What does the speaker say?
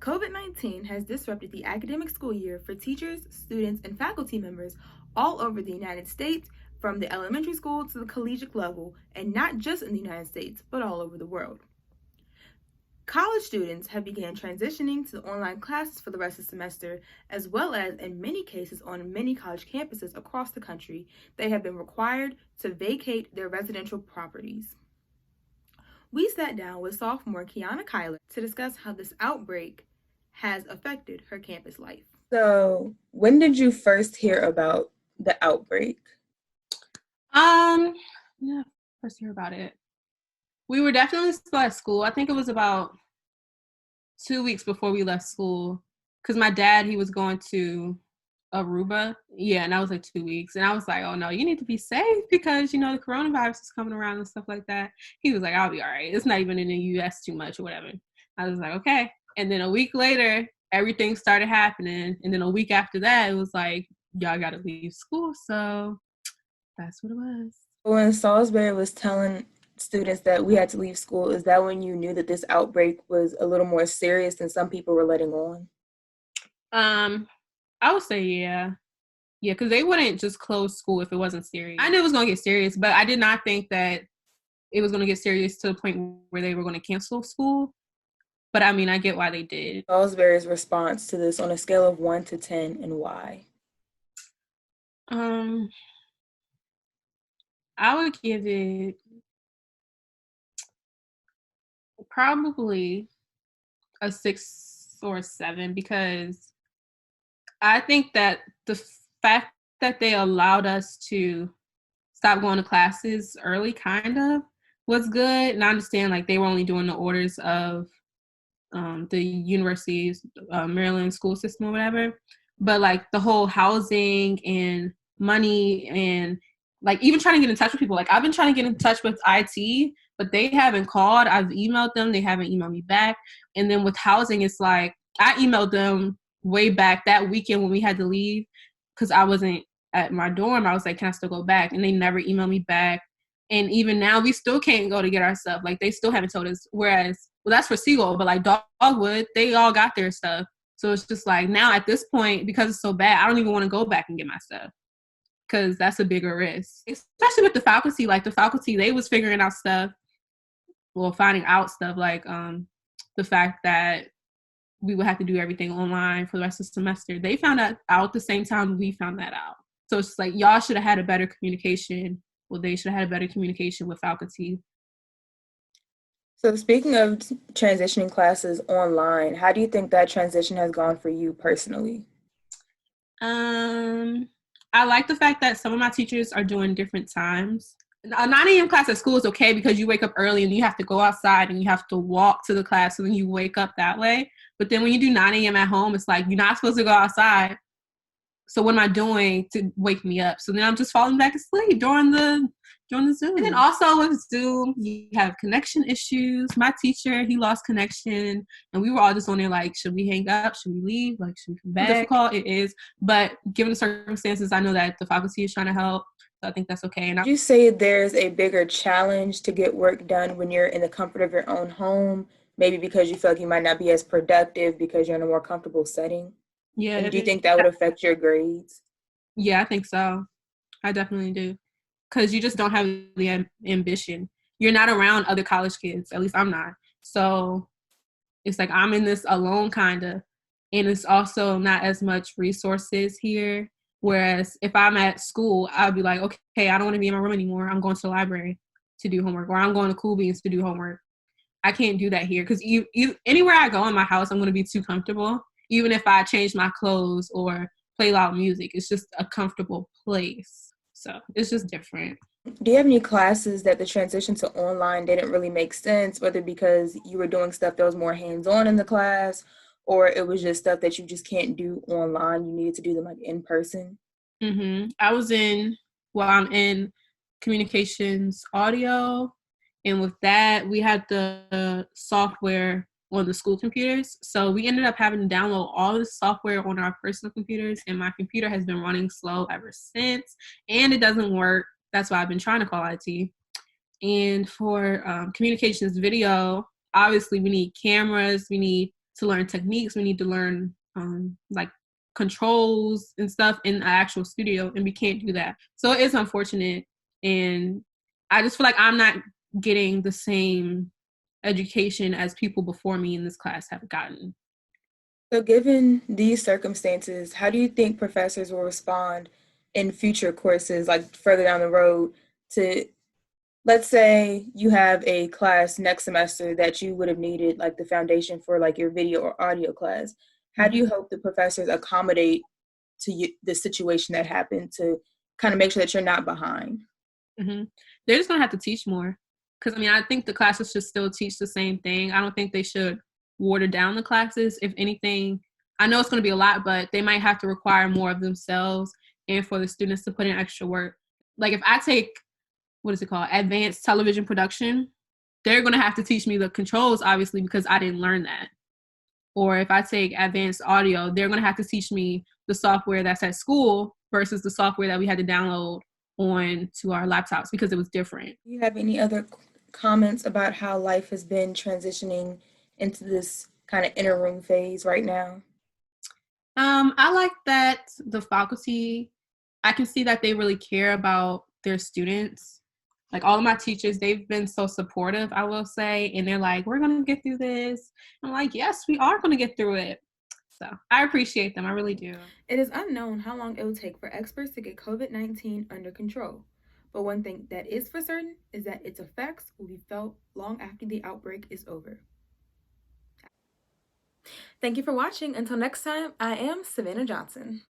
COVID-19 has disrupted the academic school year for teachers, students, and faculty members all over the United States, from the elementary school to the collegiate level, and not just in the United States, but all over the world. College students have begun transitioning to online classes for the rest of the semester, as well as, in many cases, on many college campuses across the country, they have been required to vacate their residential properties. We sat down with sophomore Kiana Kyler to discuss how this outbreak has affected her campus life. So, when did you first hear about the outbreak? Yeah, first hear about it. We were definitely still at school. I think it was about 2 weeks before we left school, because my dad, he was going to Aruba. Yeah, and that was like 2 weeks. And I was like, oh no, you need to be safe because, the coronavirus is coming around and stuff like that. He was like, I'll be all right. It's not even in the US too much or whatever. I was like, okay. And then a week later, everything started happening. And then a week after that, it was like, y'all got to leave school. So that's what it was. When Salisbury was telling students that we had to leave school, is that when you knew that this outbreak was a little more serious than some people were letting on? I would say yeah, because they wouldn't just close school if it wasn't serious. I knew it was going to get serious, but I did not think that it was going to get serious to the point where they were going to cancel school. But I mean, I get why they did. Salisbury's response to this on a scale of 1 to 10, and why? I would give it probably a 6 or a 7, because I think that the fact that they allowed us to stop going to classes early kind of was good. And I understand like they were only doing the orders of the university's Maryland school system or whatever. But like the whole housing and money and like even trying to get in touch with people. Like I've been trying to get in touch with IT, but they haven't called. I've emailed them. They haven't emailed me back. And then with housing, it's like I emailed them way back that weekend when we had to leave because I wasn't at my dorm. I was like, can I still go back? And they never emailed me back. And even now, we still can't go to get our stuff. Like, they still haven't told us. Whereas, well, that's for Seagull, but like Dogwood, they all got their stuff. So it's just like now at this point, because it's so bad, I don't even want to go back and get my stuff because that's a bigger risk. Especially with the faculty. Like, the faculty, they was figuring out stuff, well, finding out stuff like the fact that we would have to do everything online for the rest of the semester. They found that out the same time we found that out. So it's like, y'all should have had a better communication. Well, they should have had a better communication with faculty. So speaking of transitioning classes online, how do you think that transition has gone for you personally? I like the fact that some of my teachers are doing different times. A 9 a.m. class at school is okay because you wake up early and you have to go outside and you have to walk to the class and then you wake up that way. But then when you do 9 a.m. at home, it's like you're not supposed to go outside. So what am I doing to wake me up? So then I'm just falling back asleep during the Zoom. And then also with Zoom, you have connection issues. My teacher, he lost connection, and we were all just on there like, should we hang up? Should we leave? Like, should we come back? Difficult it is, but given the circumstances, I know that the faculty is trying to help, so I think that's okay. And Would you say there's a bigger challenge to get work done when you're in the comfort of your own home? Maybe because you feel like you might not be as productive because you're in a more comfortable setting? Yeah. And do you think that would affect your grades? Yeah, I think so. I definitely do. Because you just don't have the ambition. You're not around other college kids. At least I'm not. So it's like I'm in this alone kind of. And it's also not as much resources here. Whereas if I'm at school, I'll be like, okay, I don't want to be in my room anymore. I'm going to the library to do homework. Or I'm going to Cool Beans to do homework. I can't do that here. Because anywhere I go in my house, I'm going to be too comfortable. Even if I change my clothes or play loud music, it's just a comfortable place. So it's just different. Do you have any classes that the transition to online didn't really make sense, whether because you were doing stuff that was more hands-on in the class, or it was just stuff that you just can't do online, you needed to do them like in person? I'm in communications audio, and with that, we had the software on the school computers. So we ended up having to download all the software on our personal computers, and my computer has been running slow ever since, and it doesn't work. That's why I've been trying to call IT. And for communications video, obviously we need cameras, we need to learn techniques. We need to learn like controls and stuff in the actual studio, and we can't do that. So it is unfortunate, and I just feel like I'm not getting the same education as people before me in this class have gotten. So, given these circumstances, how do you think professors will respond in future courses, like further down the road, to, let's say you have a class next semester that you would have needed like the foundation for like your video or audio class? How do you hope the professors accommodate to you, the situation that happened, to kind of make sure that you're not behind? Mm-hmm. They're just gonna have to teach more, because I mean, I think the classes should still teach the same thing. I don't think they should water down the classes. If anything, I know it's gonna be a lot, but they might have to require more of themselves and for the students to put in extra work. Like if I take, what is it called, advanced television production, they're gonna have to teach me the controls, obviously, because I didn't learn that. Or if I take advanced audio, they're gonna have to teach me the software that's at school versus the software that we had to download on to our laptops because it was different. Do you have any other comments about how life has been transitioning into this kind of interim phase right now? I like that the faculty, I can see that they really care about their students. Like all of my teachers, they've been so supportive, I will say, and they're like, we're gonna get through this. I'm like, yes, we are gonna get through it. So I appreciate them, I really do. It is unknown how long it will take for experts to get COVID-19 under control. But one thing that is for certain is that its effects will be felt long after the outbreak is over. Thank you for watching. Until next time, I am Savannah Johnson.